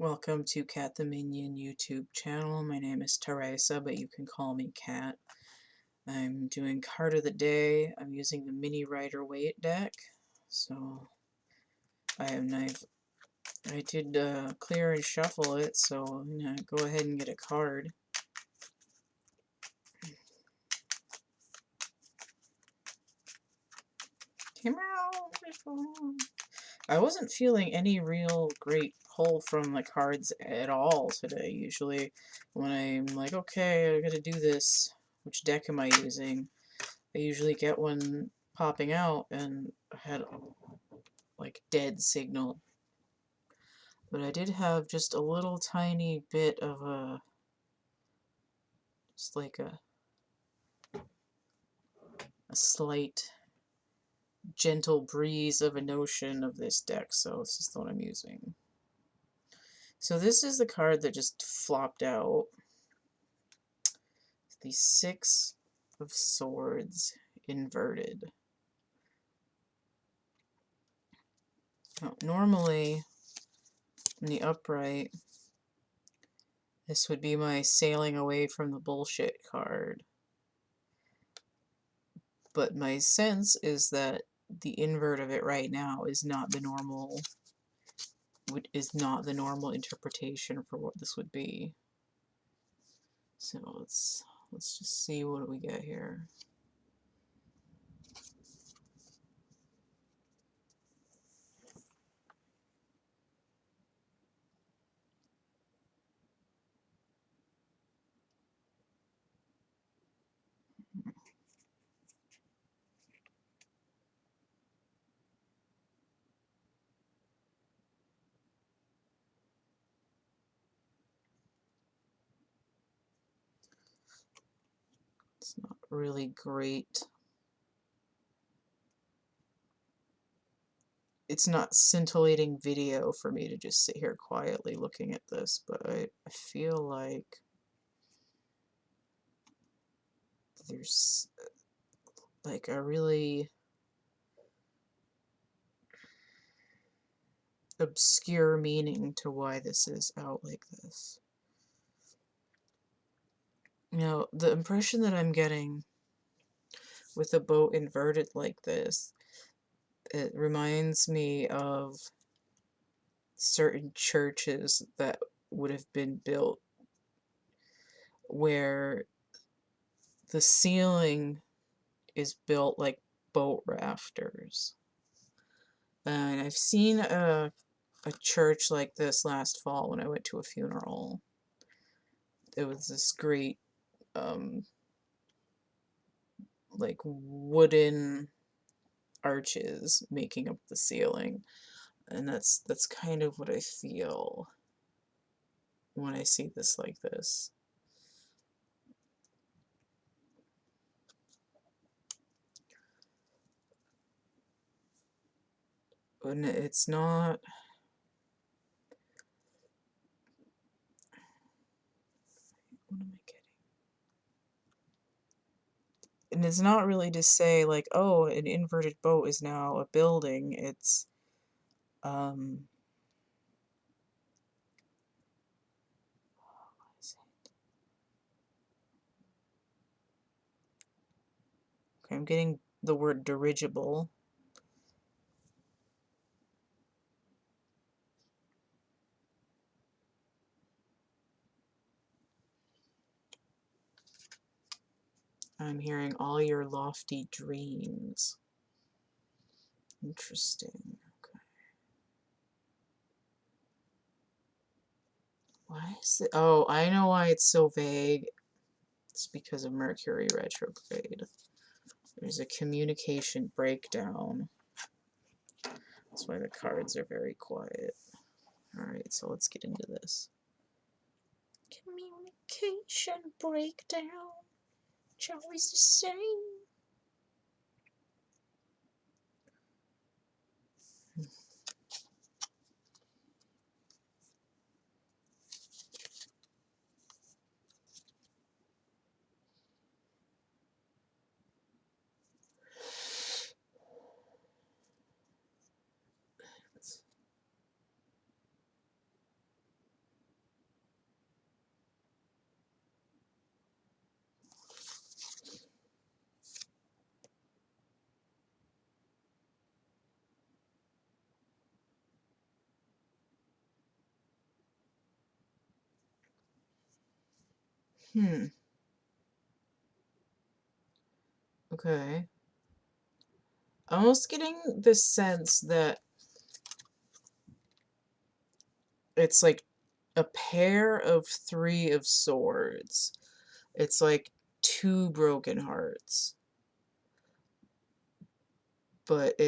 Welcome to CATtheMinion YouTube channel. My name is Teresa, but you can call me Cat. I'm doing card of the day. I'm using the mini-Rider-Waite deck. So I did clear and shuffle it, so I'm gonna go ahead and get a card. Come out. I wasn't feeling any real great pull from the cards at all today. Usually when I'm like, okay, I gotta do this, which deck am I using? I usually get one popping out and I had like dead signal. But I did have just a little tiny bit of just like a slight gentle breeze of a notion of this deck, so this is the one I'm using. So this is the card that just flopped out. The Six of Swords inverted. Now, normally, in the upright, this would be my sailing away from the bullshit card. But my sense is that the invert of it right now is not the normal interpretation for what this would be. So let's just see what we get here. It's not really great. It's not scintillating video for me to just sit here quietly looking at this, but I feel like there's like a really obscure meaning to why this is out like this. Now, the impression that I'm getting with a boat inverted like this, it reminds me of certain churches that would have been built where the ceiling is built like boat rafters. And I've seen a church like this last fall when I went to a funeral. It was this great like wooden arches making up the ceiling, and that's kind of what I feel when I see this like this. And it's not, what am I getting? And it's not really to say like, oh, an inverted boat is now a building. It's what is it? Okay, I'm getting the word dirigible. I'm hearing all your lofty dreams. Interesting. Okay. Why is it? Oh, I know why it's so vague. It's because of Mercury retrograde. There's a communication breakdown. That's why the cards are very quiet. Alright, so let's get into this. Communication breakdown. It's always the same. Okay. I'm almost getting this sense that it's like a pair of 3 of swords. It's like 2 broken hearts. But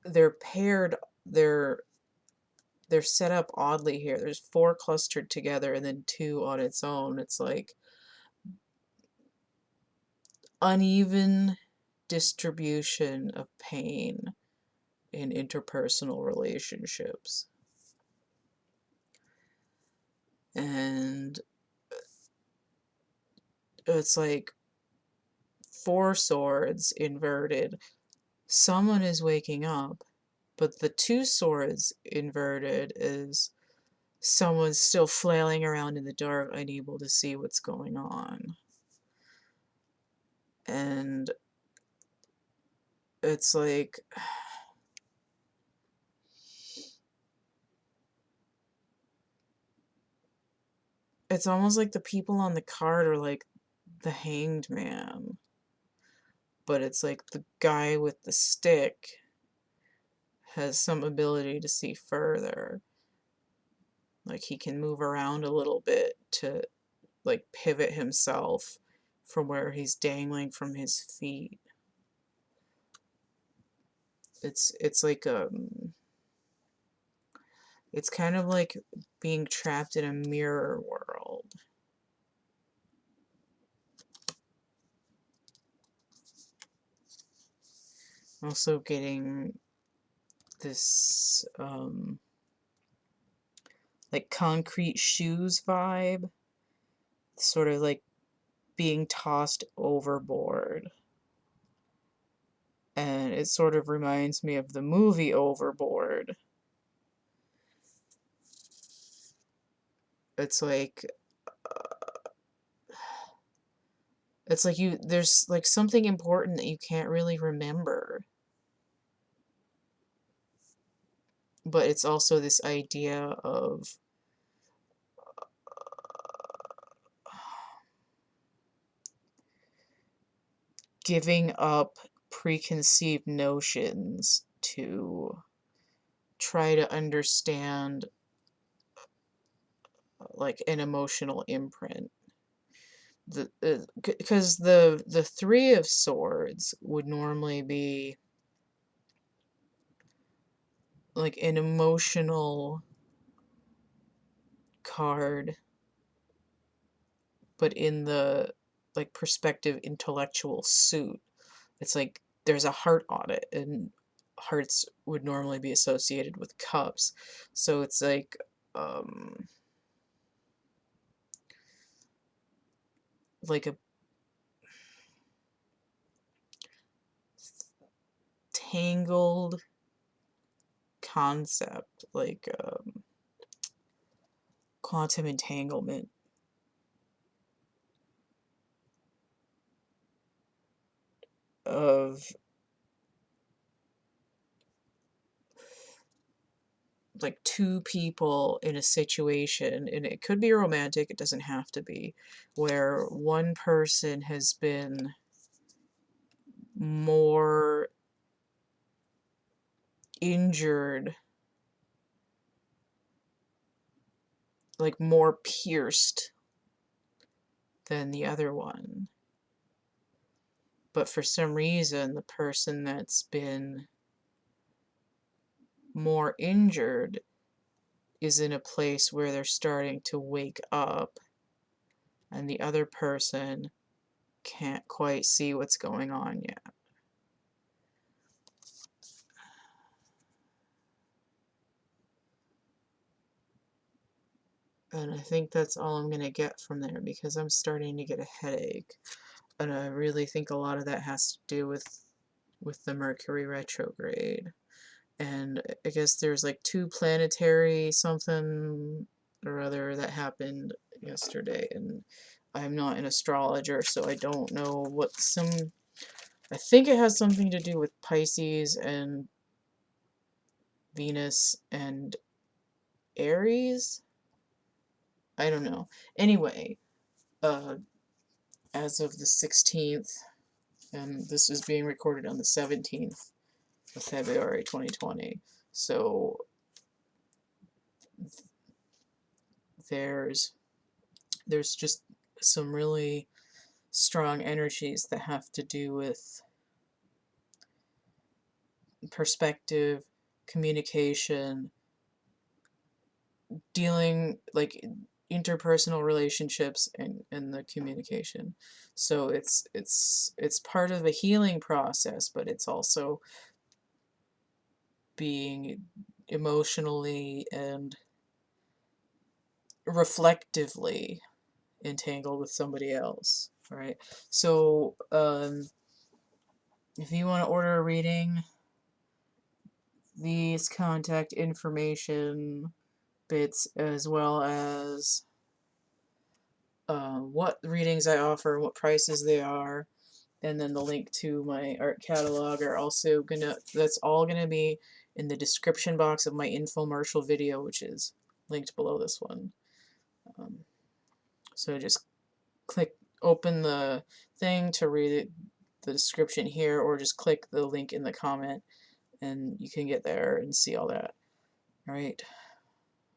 they're paired, they're set up oddly here. There's 4 clustered together and then 2 on its own. It's like uneven distribution of pain in interpersonal relationships. And it's like 4 swords inverted. Someone is waking up, but the 2 swords inverted is someone's still flailing around in the dark, unable to see what's going on. And it's like, it's almost like the people on the card are like the hanged man, but it's like the guy with the stick has some ability to see further. Like he can move around a little bit to like pivot himself from where he's dangling from his feet. It's like it's kind of like being trapped in a mirror world. Also getting this like concrete shoes vibe, sort of like being tossed overboard. And it sort of reminds me of the movie Overboard. It's like there's like something important that you can't really remember. But it's also this idea of giving up preconceived notions to try to understand like an emotional imprint. Because the 3 of swords would normally be like an emotional card, but in the like perspective intellectual suit. It's like there's a heart on it, and hearts would normally be associated with cups. So it's like a tangled concept, like quantum entanglement of like 2 people in a situation, and it could be romantic, it doesn't have to be, where one person has been more injured, like more pierced than the other one. But for some reason, the person that's been more injured is in a place where they're starting to wake up, and the other person can't quite see what's going on yet. And I think that's all I'm going to get from there, because I'm starting to get a headache. And I really think a lot of that has to do with the Mercury retrograde. And I guess there's like 2 planetary something or other that happened yesterday, and I'm not an astrologer, so I don't know what I think it has something to do with Pisces and Venus and Aries? I don't know. Anyway, as of the 16th, and this is being recorded on the 17th of February 2020. So there's just some really strong energies that have to do with perspective, communication, dealing like interpersonal relationships and the communication. So it's part of a healing process, but it's also being emotionally and reflectively entangled with somebody else, right? So if you want to order a reading, these contact information bits, as well as what readings I offer, what prices they are, and then the link to my art catalog are also that's all gonna be in the description box of my infomercial video, which is linked below this one. So just open the thing to read the description here, or just click the link in the comment and you can get there and see all that. Alright,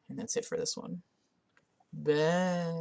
and that's it for this one. Bye.